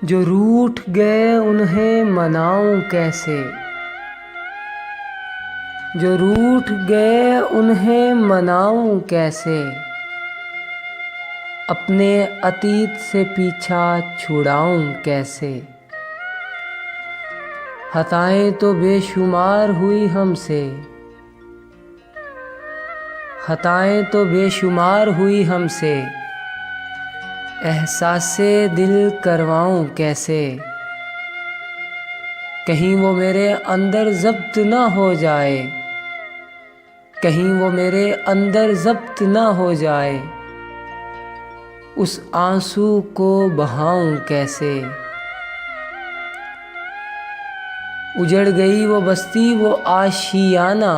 जो रूठ गए उन्हें मनाऊं कैसे, जो रूठ गए उन्हें मनाऊं कैसे, अपने अतीत से पीछा छुड़ाऊं कैसे। खताएं तो बेशुमार हुई हमसे, खताएं तो बेशुमार हुई हमसे, एहसासे दिल करवाऊं कैसे। कहीं वो मेरे अंदर ज़ब्त ना हो जाए, कहीं वो मेरे अंदर ज़ब्त ना हो जाए, उस आंसू को बहाऊं कैसे। उजड़ गई वो बस्ती वो आशियाना,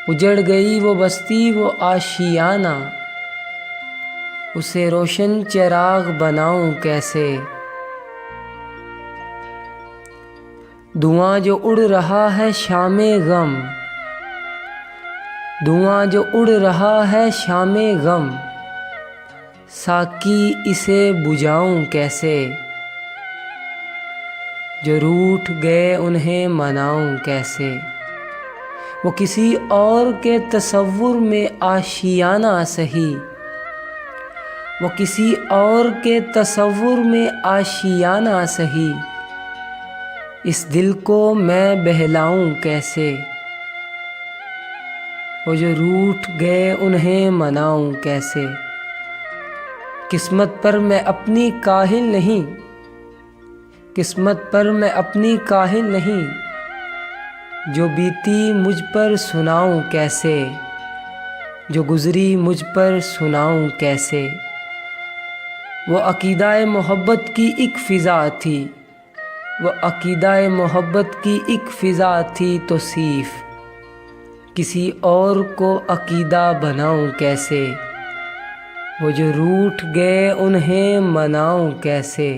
उजड़ गई वो बस्ती वो आशियाना, उसे रोशन चिराग बनाऊं कैसे। धुआं जो उड़ रहा है शामे गम, धुआं जो उड़ रहा है शामे गम, साकी इसे बुझाऊं कैसे। जो रूठ गए उन्हें मनाऊं कैसे, वो किसी और के तसव्वुर में आशियाना सही, वो किसी और के तसव्वुर में आशियाना सही, इस दिल को मैं बहलाऊं कैसे। वो जो रूठ गए उन्हें मनाऊं कैसे। किस्मत पर मैं अपनी काहिल नहीं, किस्मत पर मैं अपनी काहिल नहीं, जो बीती मुझ पर सुनाऊं कैसे, जो गुज़री मुझ पर सुनाऊं कैसे। वो अक़ीदा-ए मोहब्बत की एक फ़िज़ा थी, वो अक़ीदा-ए मोहब्बत की एक फ़िज़ा थी, तो सिर्फ़ किसी और को अक़ीदा बनाऊं कैसे। वो जो रूठ गए उन्हें मनाऊं कैसे।